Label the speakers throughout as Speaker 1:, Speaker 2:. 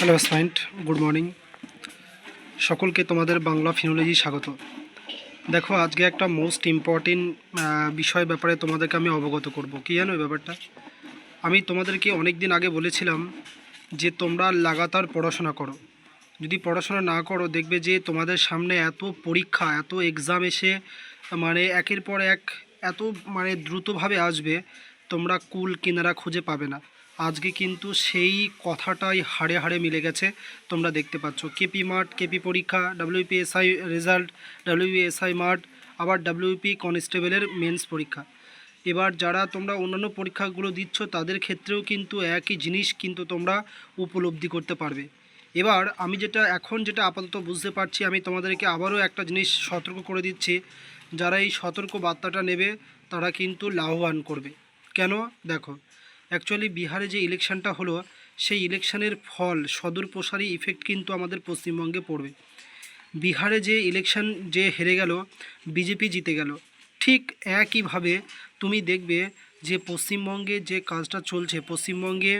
Speaker 1: Hello student, good morning. সকলকে তোমাদের Bangla phonology স্বাগত। দেখো, আজকে একটা মোস্ট ইম্পর্টেন্ট বিষয় ব্যাপারে তোমাদেরকে আমি অবগত করব। কী জানো এই ব্যাপারটা? আমি তোমাদেরকে অনেক দিন আগে বলেছিলাম যে তোমরা লাগাতার পড়াশোনা করো। যদি পড়াশোনা না করো, দেখবে যে তোমাদের সামনে এত পরীক্ষা, এত এক্সাম এসে মানে একের পর এক এত দ্রুতভাবে আসবে, তোমরা কুল কিনারা খুঁজে পাবে না। আজকে কিন্তু সেই কথাটাই হাড়ে হাড়ে মিলে গেছে। তোমরা দেখতে পাচ্ছ কেপি মাঠ, কেপি পরীক্ষা, ডাব্লিউপিএসআই রেজাল্ট, ডাব্লিউপিএসআই মাঠ, আবার ডাব্লিউপি কনস্টেবলের মেন্স পরীক্ষা। এবার যারা তোমরা অন্যান্য পরীক্ষাগুলো দিচ্ছ, তাদের ক্ষেত্রেও কিন্তু একই জিনিস কিন্তু তোমরা উপলব্ধি করতে পারবে। এবার আমি যেটা আপাতত বুঝতে পারছি, আমি তোমাদেরকে আবারও একটা জিনিস সতর্ক করে দিচ্ছি। যারা এই সতর্ক বার্তাটা নেবে তারা কিন্তু লাভবান করবে। কেন? দেখো, অ্যাকচুয়ালি বিহারে যে ইলেকশনটা হলো, সেই ইলেকশনের ফল সদূরপ্রসারী ইফেক্ট কিন্তু আমাদের পশ্চিমবঙ্গে পড়বে। বিহারে যে ইলেকশন যে হেরে গেল, বিজেপি জিতে গেল, ঠিক একইভাবে তুমি দেখবে যে পশ্চিমবঙ্গে যে কাজটা চলছে, পশ্চিমবঙ্গে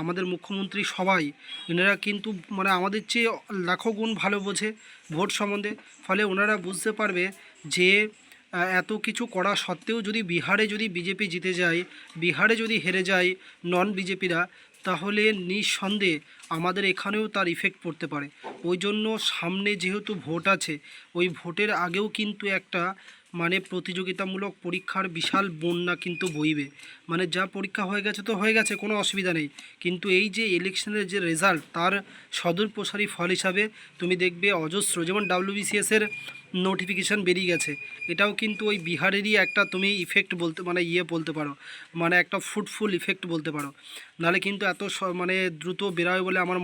Speaker 1: আমাদের মুখ্যমন্ত্রী সবাই এনারা কিন্তু আমাদের চেয়ে লাখো গুণ ভালো বোঝে ভোট সম্বন্ধে। ফলে ওনারা বুঝতে পারবে যে এত কিছু করা সত্ত্বেও যদি বিজেপি জিতে যায়, বিহারে যদি হেরে যায় নন বিজেপিরা, তাহলে নিঃসন্দেহে আমাদের এখানেও তার ইফেক্ট পড়তে পারে। ওই জন্য সামনে যেহেতু ভোট আছে, ওই ভোটের আগেও কিন্তু একটা প্রতিযোগিতামূলক পরীক্ষার বিশাল বন্যা কিন্তু বইবে। যা পরীক্ষা হয়ে গেছে তো হয়ে গেছে, কোনো অসুবিধা নেই, কিন্তু এই যে ইলেকশনের যে রেজাল্ট, তার সদূরপ্রসারী ফল হিসাবে তুমি দেখবে অজস্র, যেমন ডাব্লিউবিসিএসের নোটিফিকেশান বেরিয়ে গেছে, এটাও কিন্তু ওই বিহারেরই একটা তুমি ইফেক্ট বলতে বলতে পারো, একটা ফ্রুটফুল ইফেক্ট বলতে পারো। নাহলে কিন্তু এত দ্রুত বেরোয় বলে আমার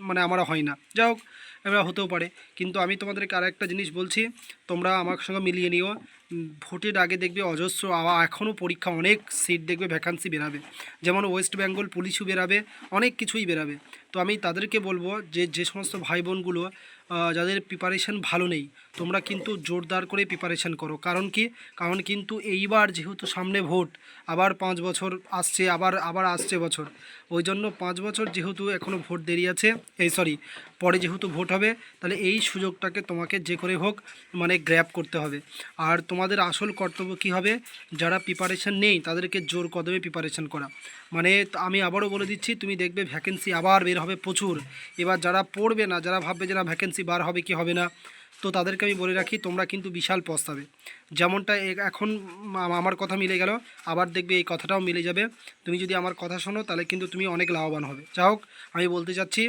Speaker 1: মনে আমার হয় না। যাই হোক, এবার হতেও পারে, কিন্তু আমি তোমাদেরকে আর একটা জিনিস বলছি, তোমরা আমার সঙ্গে মিলিয়ে নিও। ভোটের আগে দেখবে অজস্র এখনও পরীক্ষা, অনেক সিট দেখবে ভ্যাকান্সি বেরাবে, যেমন ওয়েস্ট বেঙ্গল পুলিশও বেরাবে, অনেক কিছুই বেরাবে। তো আমি তাদেরকে বলবো যে সমস্ত ভাই বোনগুলো যাদের প্রিপারেশান ভালো নেই, তোমরা কিন্তু জোরদার করে প্রিপারেশান করো। কারণ কিন্তু এইবার যেহেতু সামনে ভোট, আবার 5 বছর আসছে, আবার আসছে বছর, ওই জন্য 5 বছর যেহেতু এখনও ভোট দেরি আছে, পরে যেহেতু ভোট হবে, তাহলে এই সুযোগটাকে তোমাকে যে করে হোক গ্র্যাব করতে হবে। আর তোমাদের আসল কর্তব্য কী হবে? যারা প্রিপারেশান নেই তাদেরকে জোর কদমে প্রিপারেশান করা। আমি আবারও বলে দিচ্ছি, তুমি দেখবে ভ্যাকেন্সি আবার বের হবে প্রচুর। এবার যারা পড়বে না, যারা ভাববে যে না ভ্যাকেন্সি বার হবে কি হবে না, তো তাদেরকে আমি বলে রাখি, তোমরা কিন্তু বিশাল পস্তাবে। যেমনটা এখন আমার কথা মিলে গেল, আবার দেখবে এই কথাটাও মিলে যাবে। তুমি যদি আমার কথা শোনো, তাহলে কিন্তু তুমি অনেক লাভবান হবে। যাই হোক, আমি বলতে চাচ্ছি,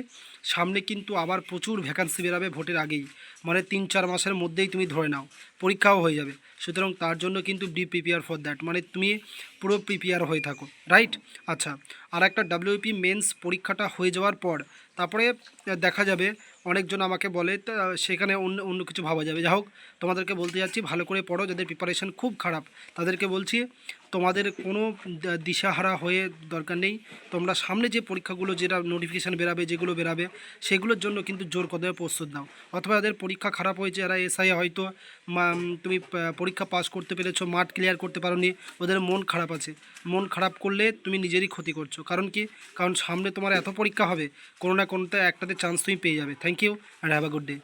Speaker 1: সামনে কিন্তু আবার প্রচুর ভ্যাকান্সি বেরাবে ভোটের আগেই, 3-4 মাসের মধ্যেই তুমি ধরে নাও পরীক্ষাও হয়ে যাবে। সুতরাং তার জন্য কিন্তু বি প্রিপেয়ার ফর দ্যাট, তুমি পুরো প্রিপেয়ার হয়ে থাকো, রাইট? আচ্ছা, আর একটা ডাব্লিউপি মেন্স পরীক্ষাটা হয়ে যাওয়ার পর তারপরে দেখা যাবে, অনেকজন আমাকে বলে সেখানে অন্য অন্য কিছু ভাবা যাবে। যাই হোক, তোমাদেরকে বলতে যাচ্ছি, ভালো করে পড়ো। যাদের প্রিপারেশান খুব খারাপ তাদেরকে বলছি, তোমাদের কোনো দিশাহারা হয়ে দরকার নেই। তোমরা সামনে যে পরীক্ষাগুলো, যেটা নোটিফিকেশান বেরাবে, যেগুলো বেরাবে, সেগুলোর জন্য কিন্তু জোর কদমে প্রস্তুত নাও। অথবা যাদের পরীক্ষা খারাপ হয়েছে, এরা এসআই হয়তো তুমি পরীক্ষা পাস করতে পেরেছো, মাঠ ক্লিয়ার করতে পারোনি, ওদের মন খারাপ আছে। মন খারাপ করলে তুমি নিজেরই ক্ষতি করছো। কারণ সামনে তোমার এত পরীক্ষা হবে, কোনো না কোনোটা একটাতে চান্স তুমি পেয়ে যাবে। Thank you and have a good day.